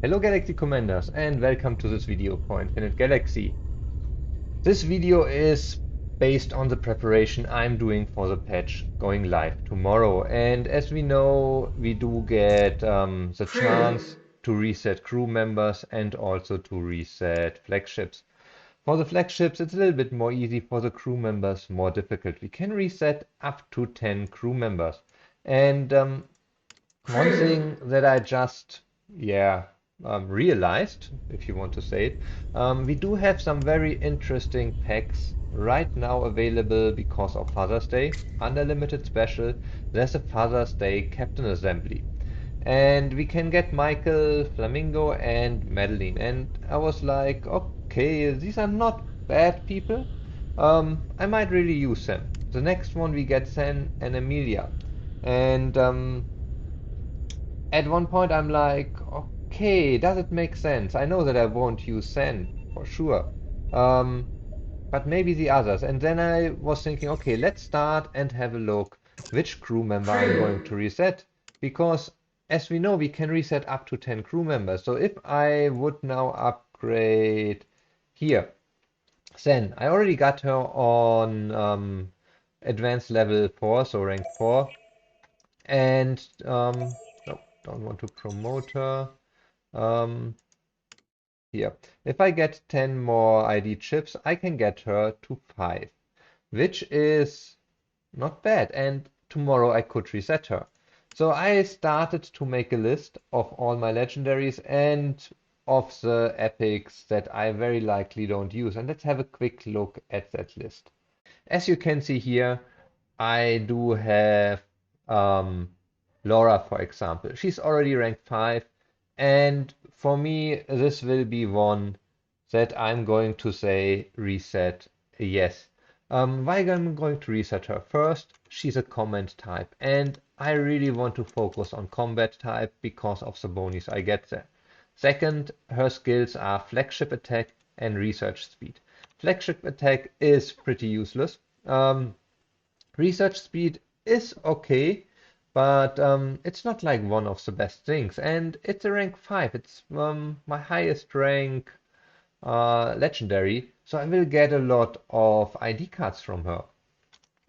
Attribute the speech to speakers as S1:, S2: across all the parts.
S1: Hello Galaxy Commanders and welcome to this video for Infinite Galaxy. This video is based on the preparation I'm doing for the patch going live tomorrow. And as we know, we do get the chance to reset crew members and also to reset flagships. For the flagships, it's a little bit more easy. For the crew members, more difficult. We can reset up to 10 crew members. And one thing that I just, realized, if you want to say it, we do have some very interesting packs right now available because of Father's Day. Under limited special, there's a Father's Day Captain Assembly. And we can get Michael, Flamingo, and Madeline. And I was like, okay, these are not bad people. I might really use them. The next one we get Sen and Amelia. And at one point I'm like, okay, does it make sense? I know that I won't use Sen for sure. Um, but maybe the others. And then I was thinking, okay, let's start and have a look which crew member I'm going to reset. Because as we know, we can reset up to 10 crew members. So if I would now upgrade here, Sen, I already got her on advanced level 4, so rank 4. And no, don't want to promote her. Um, Here, if I get 10 more ID chips, I can get her to 5, which is not bad. And tomorrow I could reset her. So I started to make a list of all my legendaries and of the epics that I very likely don't use. And let's have a quick look at that list. As you can see here, I do have um, Laura, for example. She's already ranked 5, and for me, this will be one that I'm going to say reset yes. Why I'm going to reset her? First, she's a combat type, and I really want to focus on combat type because of the bonus I get there. Second, her skills are flagship attack and research speed. Flagship attack is pretty useless. Research speed is okay, but it's not like one of the best things. And it's a rank 5. It's my highest rank legendary, so I will get a lot of ID cards from her.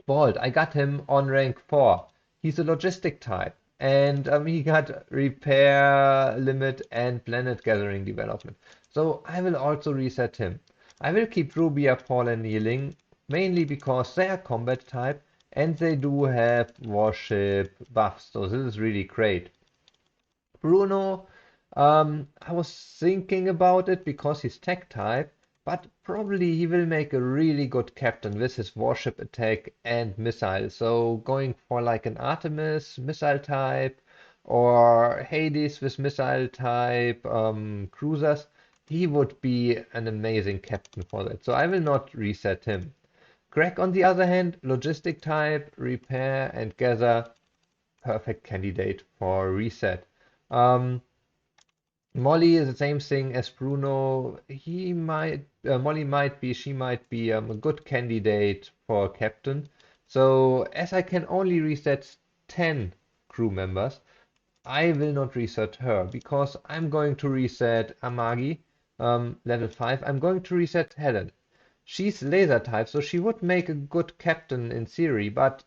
S1: Bald, I got him on rank 4. He's a logistic type, and he got repair limit and planet gathering development. So I will also reset him. I will keep Rubia, Paul, and Healing, mainly because they are combat type and they do have warship buffs, so this is really great. Bruno, I was thinking about it because he's tech type, but probably he will make a really good captain with his warship attack and missile. So going for like an Artemis missile type or Hades with missile type cruisers, he would be an amazing captain for that. So I will not reset him. Greg, on the other hand, logistic type, repair and gather, perfect candidate for reset. Um, Molly is the same thing as Bruno. She might be a good candidate for captain. So as I can only reset 10 crew members, I will not reset her because I'm going to reset Amagi, level 5. I'm going to reset Helen. She's laser type, so she would make a good captain in theory, but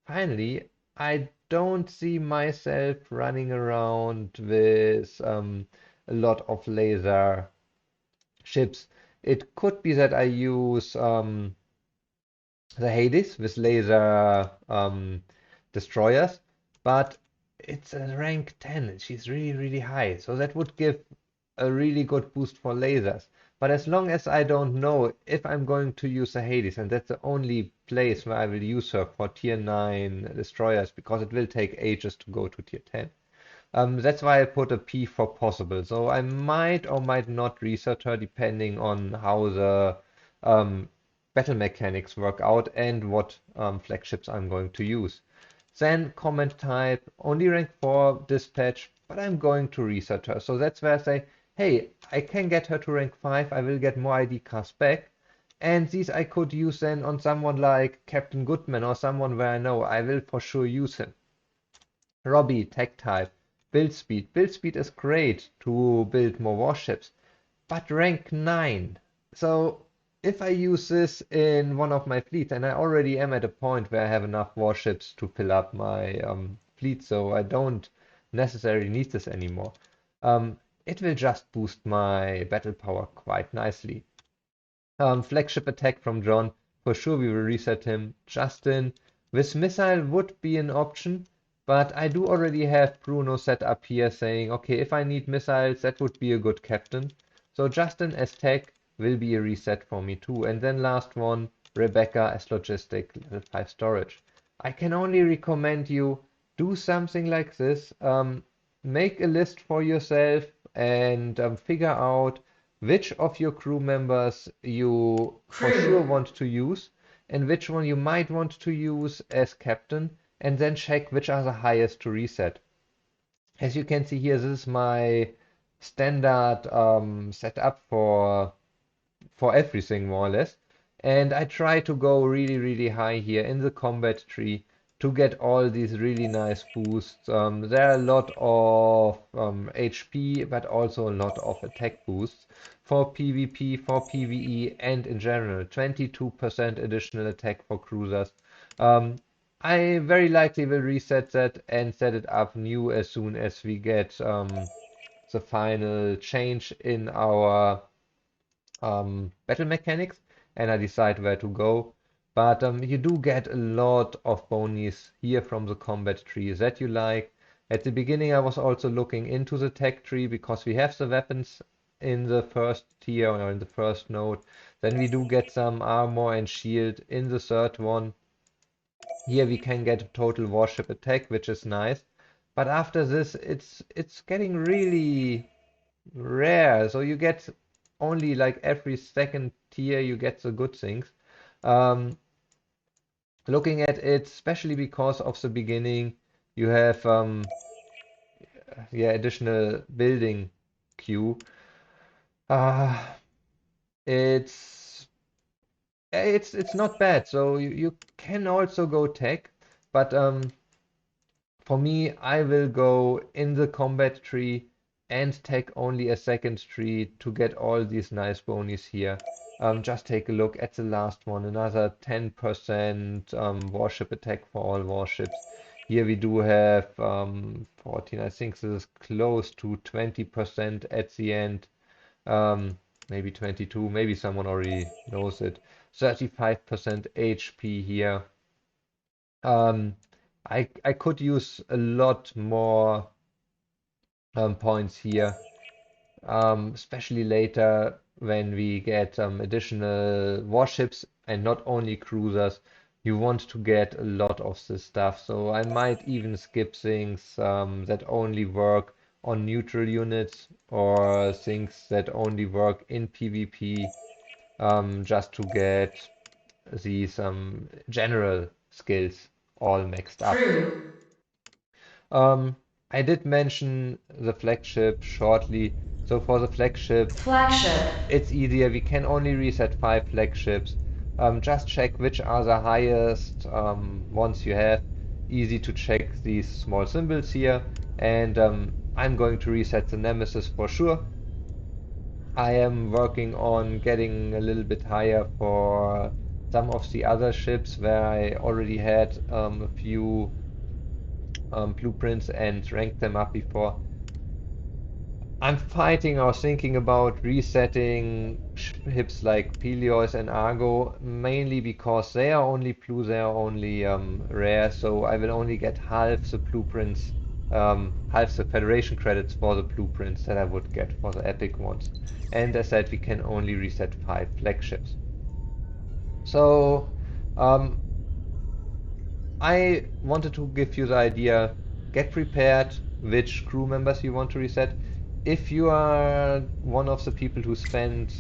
S1: finally, I don't see myself running around with a lot of laser ships. It could be that I use the Hades with laser destroyers, but it's a rank 10. She's really, really high, so that would give a really good boost for lasers. But as long as I don't know if I'm going to use the Hades, and that's the only place where I will use her for tier 9 destroyers, because it will take ages to go to tier 10. That's why I put a P for possible. So I might or might not research her depending on how the um, battle mechanics work out and what flagships I'm going to use. Then comment type, only rank 4 dispatch, but I'm going to research her. So that's where I say, hey, I can get her to rank 5, I will get more ID cards back. And these I could use then on someone like Captain Goodman or someone where I know I will for sure use him. Robbie, tech type. build speed. Build speed is great to build more warships, but rank 9. So if I use this in one of my fleets, and I already am at a point where I have enough warships to fill up my fleet, so I don't necessarily need this anymore. It will just boost my battle power quite nicely. Flagship attack from John. For sure we will reset him. Justin with missile would be an option, but I do already have Bruno set up here saying, okay, if I need missiles, that would be a good captain. So Justin as tech will be a reset for me too. And then last one, Rebecca as logistic, level 5 storage. I can only recommend you do something like this. Make a list for yourself and figure out which of your crew members you for
S2: Crew.
S1: sure want to use and which one you might want to use as captain, and then check which are the highest to reset. As you can see here, this is my standard setup for everything more or less. And I try to go really, really high here in the combat tree to get all these really nice boosts. There are a lot of HP, but also a lot of attack boosts for PvP, for PvE, and in general. 22% additional attack for cruisers. Um, I very likely will reset that and set it up new as soon as we get the final change in our battle mechanics and I decide where to go. But you do get a lot of bonies here from the combat tree that you like. At the beginning, I was also looking into the tech tree because we have the weapons in the first tier or in the first node. Then we do get some armor and shield in the third one. Here we can get a total warship attack, which is nice. But after this, it's getting really rare. So you get only like every second tier you get the good things. Um, Looking at it, especially because of the beginning, you have yeah, additional building queue. Uh, it's it's not bad. So you can also go tech, but for me, I will go in the combat tree and take only a second tree to get all these nice bonies here. Just take a look at the last one, another 10% warship attack for all warships. Here we do have 14, I think this is close to 20% at the end. Maybe 22, maybe someone already knows it. 35% HP here. Um, I could use a lot more points here, especially later when we get additional warships and not only cruisers. You want to get a lot of this stuff, so I might even skip things that only work on neutral units or things that only work in PvP, just to get these general skills all maxed up.
S2: Crew.
S1: Um, I did mention the flagship shortly. So for the flagship,
S2: Flagship.
S1: it's easier. We can only reset 5 flagships. Just check which are the highest ones you have. Easy to check these small symbols here. And I'm going to reset the Nemesis for sure. I am working on getting a little bit higher for some of the other ships where I already had a few blueprints and ranked them up before. I'm fighting or thinking about resetting ships like Peleus and Argo, mainly because they are only blue, they are only rare, so I will only get half the blueprints, half the Federation credits for the blueprints that I would get for the epic ones. And as said, we can only reset 5 flagships. So, um, I wanted to give you the idea, get prepared which crew members you want to reset. If you are one of the people who spend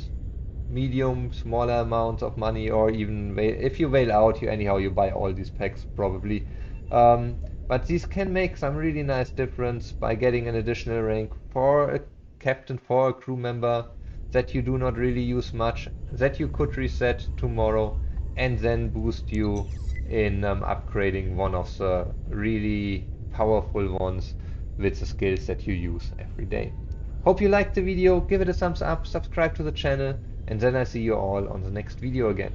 S1: medium, smaller amounts of money, or even if you bail out, you anyhow you buy all these packs probably. But these can make some really nice difference by getting an additional rank for a captain, for a crew member that you do not really use much, that you could reset tomorrow, and then boost you in upgrading one of the really powerful ones with the skills that you use every day. Hope you liked the video, give it a thumbs up, subscribe to the channel, and then I see you all on the next video again.